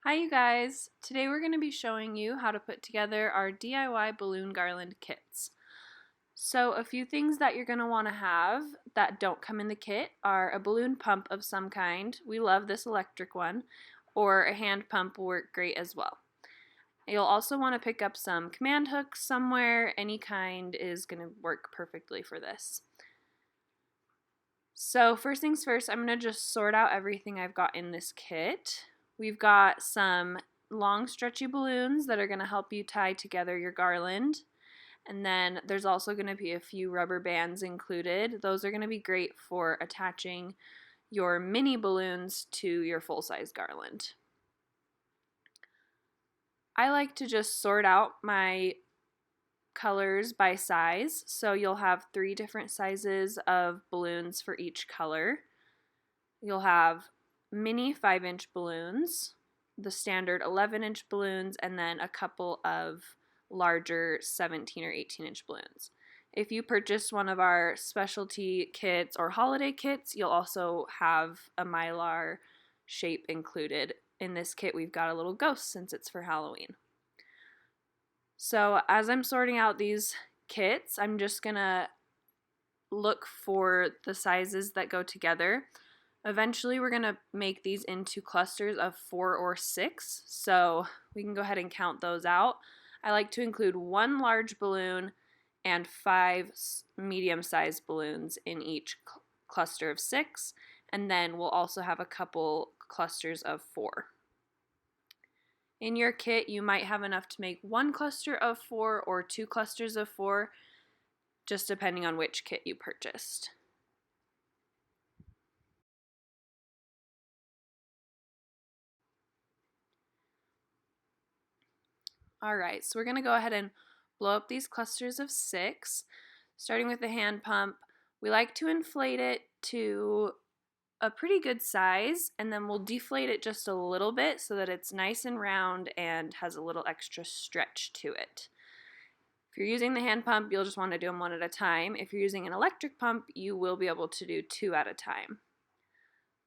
Hi you guys! Today we're going to be showing you how to put together our DIY balloon garland kits. So a few things that you're going to want to have that don't come in the kit are a balloon pump of some kind. We love this electric one, or a hand pump will work great as well. You'll also want to pick up some command hooks somewhere. Any kind is going to work perfectly for this. So first things first, I'm going to just sort out everything I've got in this kit. We've got some long stretchy balloons that are going to help you tie together your garland. And then there's also going to be a few rubber bands included. Those are going to be great for attaching your mini balloons to your full-size garland. I like to just sort out my colors by size. So you'll have 3 different sizes of balloons for each color. You'll have mini 5-inch balloons, the standard 11-inch balloons, and then a couple of larger 17 or 18-inch balloons. If you purchase one of our specialty kits or holiday kits, you'll also have a mylar shape included. In this kit, we've got a little ghost since it's for Halloween. So as I'm sorting out these kits, I'm just gonna look for the sizes that go together. Eventually we're going to make these into clusters of 4 or 6, so we can go ahead and count those out. I like to include 1 large balloon and 5 medium-sized balloons in each cluster of 6, and then we'll also have a couple clusters of 4. In your kit, you might have enough to make 1 cluster of 4 or 2 clusters of 4, just depending on which kit you purchased. Alright, so we're going to go ahead and blow up these clusters of 6. Starting with the hand pump, we like to inflate it to a pretty good size, and then we'll deflate it just a little bit so that it's nice and round and has a little extra stretch to it. If you're using the hand pump, you'll just want to do them 1 at a time. If you're using an electric pump, you will be able to do 2 at a time.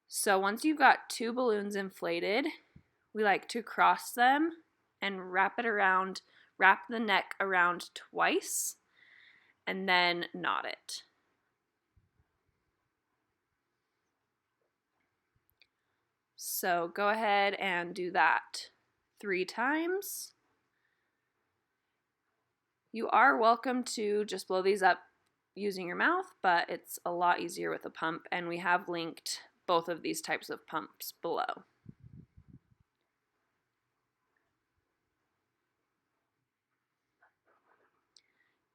So once you've got 2 balloons inflated, we like to cross them and wrap the neck around twice, and then knot it. So go ahead and do that 3 times. You are welcome to just blow these up using your mouth, but it's a lot easier with a pump, and we have linked both of these types of pumps below.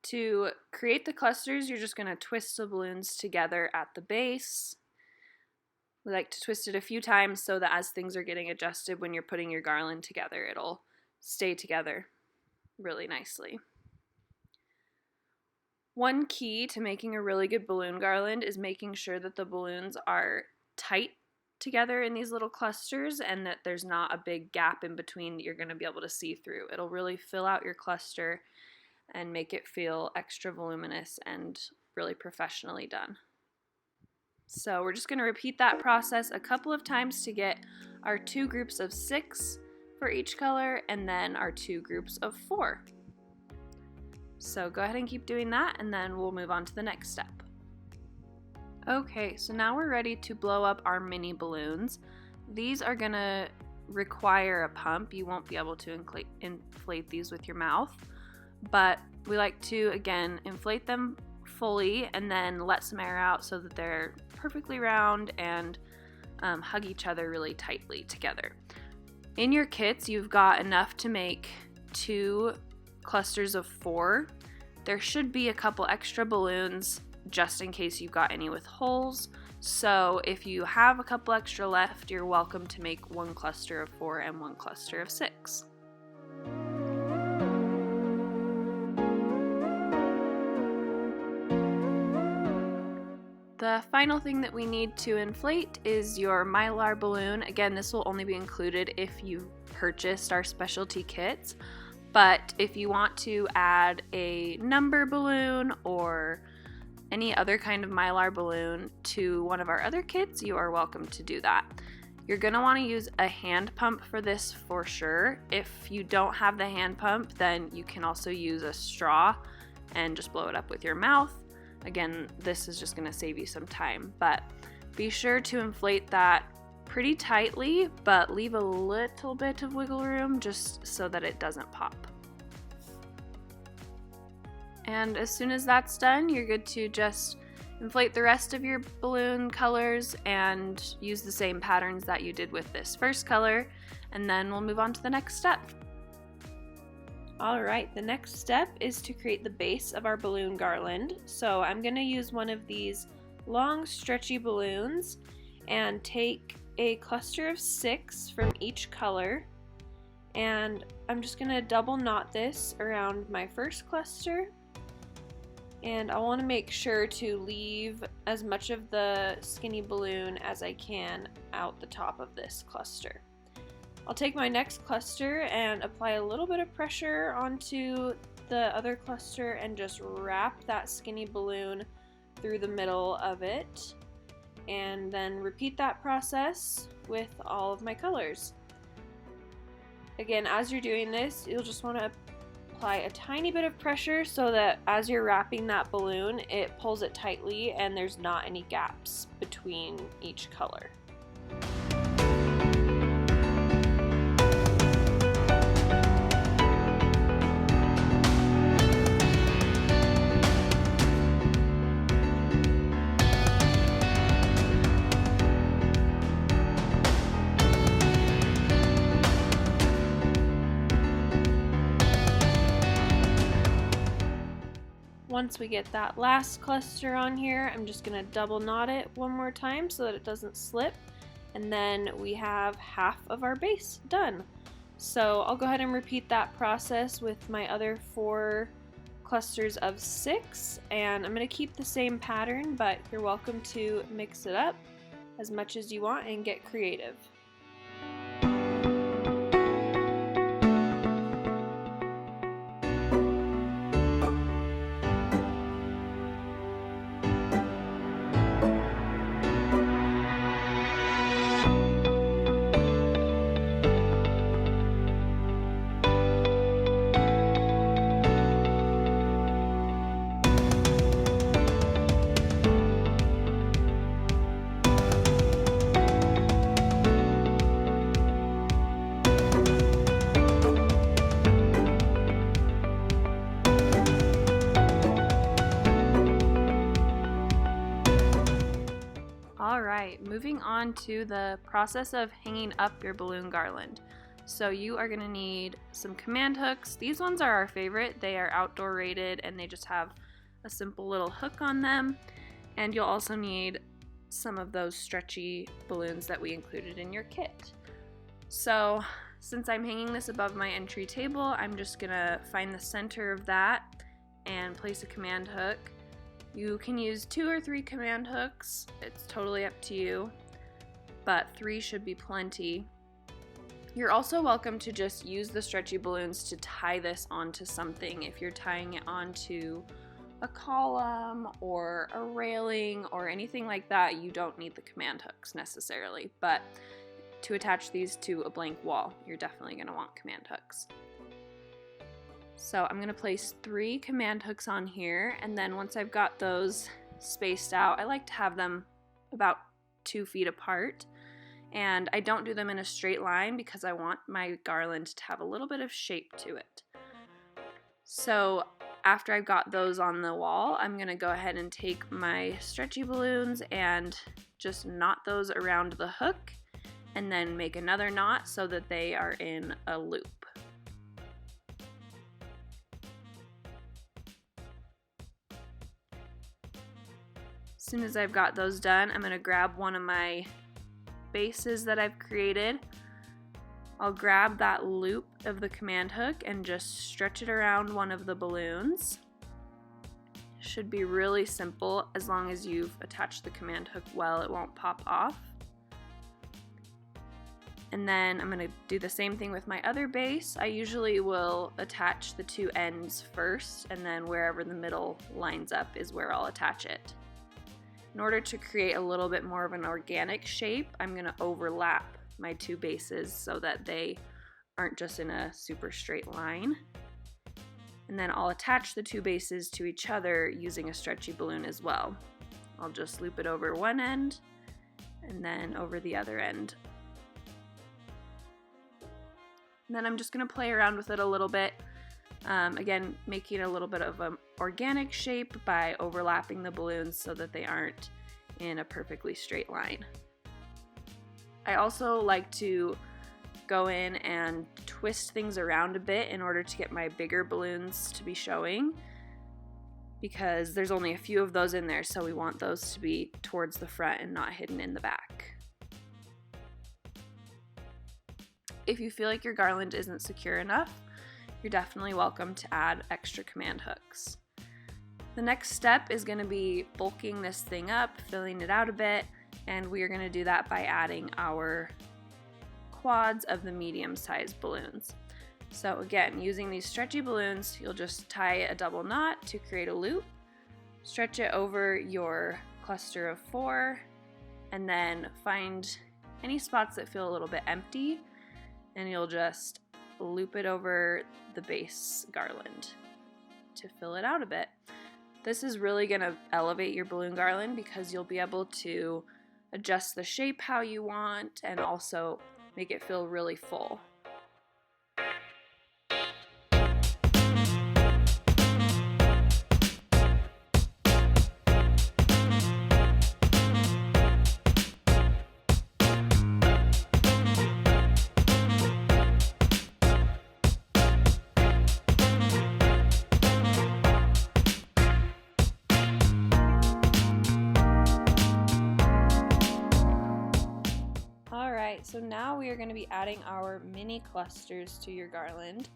To create the clusters, you're just going to twist the balloons together at the base. We like to twist it a few times so that as things are getting adjusted when you're putting your garland together, it'll stay together really nicely. One key to making a really good balloon garland is making sure that the balloons are tight together in these little clusters and that there's not a big gap in between that you're going to be able to see through. It'll really fill out your cluster and make it feel extra voluminous and really professionally done. So we're just going to repeat that process a couple of times to get our 2 groups of 6 for each color and then our 2 groups of 4. So go ahead and keep doing that, and then we'll move on to the next step. Okay, so now we're ready to blow up our mini balloons. These are going to require a pump. You won't be able to inflate these with your mouth. But we like to, again, inflate them fully and then let some air out so that they're perfectly round and hug each other really tightly together. In your kits, you've got enough to make 2 clusters of 4. There should be a couple extra balloons just in case you've got any with holes. So if you have a couple extra left, you're welcome to make 1 cluster of 4 and 1 cluster of 6. The final thing that we need to inflate is your mylar balloon. Again, this will only be included if you've purchased our specialty kits, but if you want to add a number balloon or any other kind of mylar balloon to one of our other kits, you are welcome to do that. You're going to want to use a hand pump for this for sure. If you don't have the hand pump, then you can also use a straw and just blow it up with your mouth. Again, this is just going to save you some time, but be sure to inflate that pretty tightly, but leave a little bit of wiggle room just so that it doesn't pop. And as soon as that's done, you're good to just inflate the rest of your balloon colors and use the same patterns that you did with this first color, and then we'll move on to the next step. Alright, the next step is to create the base of our balloon garland. So I'm going to use one of these long stretchy balloons and take a cluster of 6 from each color, and I'm just going to double knot this around my first cluster, and I want to make sure to leave as much of the skinny balloon as I can out the top of this cluster. I'll take my next cluster and apply a little bit of pressure onto the other cluster and just wrap that skinny balloon through the middle of it, and then repeat that process with all of my colors. Again, as you're doing this, you'll just want to apply a tiny bit of pressure so that as you're wrapping that balloon, it pulls it tightly and there's not any gaps between each color. Once we get that last cluster on here, I'm just going to double knot it one more time so that it doesn't slip, and then we have half of our base done. So I'll go ahead and repeat that process with my other 4 clusters of 6, and I'm going to keep the same pattern, but you're welcome to mix it up as much as you want and get creative. Alright, moving on to the process of hanging up your balloon garland. So you are going to need some command hooks. These ones are our favorite. They are outdoor rated and they just have a simple little hook on them. And you'll also need some of those stretchy balloons that we included in your kit. So since I'm hanging this above my entry table, I'm just going to find the center of that and place a command hook. You can use 2 or 3 command hooks, it's totally up to you, but 3 should be plenty. You're also welcome to just use the stretchy balloons to tie this onto something. If you're tying it onto a column or a railing or anything like that, you don't need the command hooks necessarily, but to attach these to a blank wall, you're definitely going to want command hooks. So I'm going to place 3 command hooks on here, and then once I've got those spaced out, I like to have them about 2 feet apart, and I don't do them in a straight line because I want my garland to have a little bit of shape to it. So after I've got those on the wall, I'm going to go ahead and take my stretchy balloons and just knot those around the hook, and then make another knot so that they are in a loop. As soon as I've got those done, I'm going to grab one of my bases that I've created. I'll grab that loop of the command hook and just stretch it around one of the balloons. Should be really simple. As long as you've attached the command hook well, it won't pop off. And then I'm going to do the same thing with my other base. I usually will attach the 2 ends first, and then wherever the middle lines up is where I'll attach it. In order to create a little bit more of an organic shape, I'm going to overlap my two bases so that they aren't just in a super straight line. And then I'll attach the two bases to each other using a stretchy balloon as well. I'll just loop it over one end and then over the other end. And then I'm just going to play around with it a little bit. Again, making a little bit of an organic shape by overlapping the balloons so that they aren't in a perfectly straight line. I also like to go in and twist things around a bit in order to get my bigger balloons to be showing, because there's only a few of those in there, so we want those to be towards the front and not hidden in the back. If you feel like your garland isn't secure enough, you're definitely welcome to add extra command hooks. The next step is going to be bulking this thing up, filling it out a bit, and we are going to do that by adding our quads of the medium-sized balloons. So again, using these stretchy balloons, you'll just tie a double knot to create a loop, stretch it over your cluster of 4, and then find any spots that feel a little bit empty, and you'll just loop it over the base garland to fill it out a bit. This is really going to elevate your balloon garland because you'll be able to adjust the shape how you want and also make it feel really full. So now we are going to be adding our mini clusters to your garland.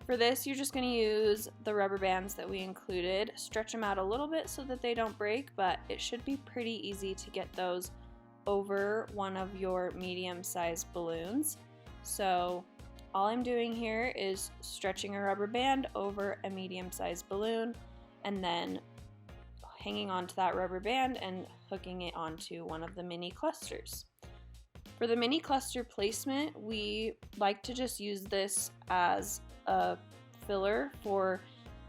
For this, you're just going to use the rubber bands that we included, stretch them out a little bit so that they don't break, but it should be pretty easy to get those over one of your medium-sized balloons. So all I'm doing here is stretching a rubber band over a medium-sized balloon and then hanging onto that rubber band and hooking it onto one of the mini clusters. For the mini cluster placement, we like to just use this as a filler for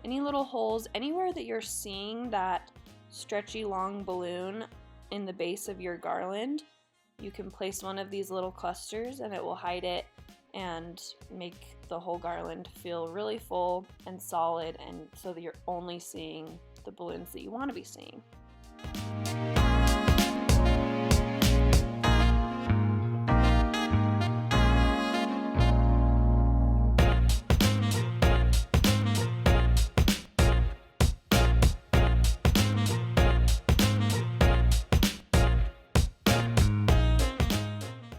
any little holes, anywhere that you're seeing that stretchy long balloon in the base of your garland. You can place one of these little clusters and it will hide it and make the whole garland feel really full and solid, and so that you're only seeing the balloons that you want to be seeing.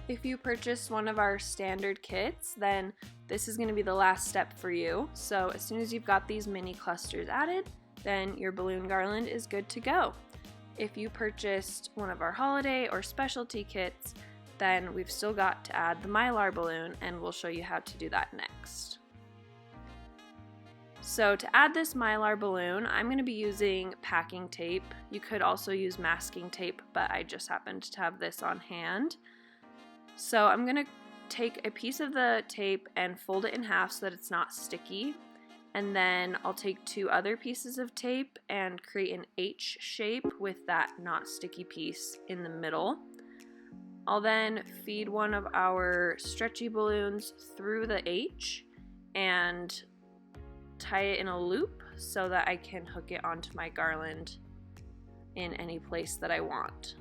If you purchase one of our standard kits, then this is going to be the last step for you. So as soon as you've got these mini clusters added, then your balloon garland is good to go. If you purchased one of our holiday or specialty kits, then we've still got to add the mylar balloon, and we'll show you how to do that next. So to add this mylar balloon, I'm going to be using packing tape. You could also use masking tape, but I just happened to have this on hand. So I'm going to take a piece of the tape and fold it in half so that it's not sticky. And then I'll take two other pieces of tape and create an H shape with that not sticky piece in the middle. I'll then feed one of our stretchy balloons through the H and tie it in a loop so that I can hook it onto my garland in any place that I want.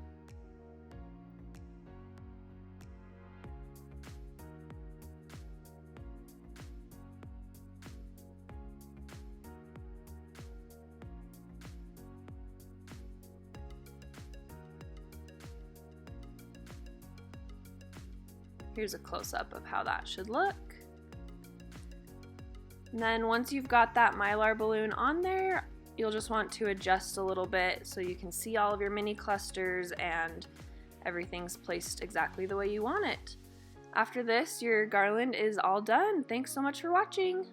Here's a close-up of how that should look. And then once you've got that mylar balloon on there, you'll just want to adjust a little bit so you can see all of your mini clusters and everything's placed exactly the way you want it. After this, your garland is all done. Thanks so much for watching.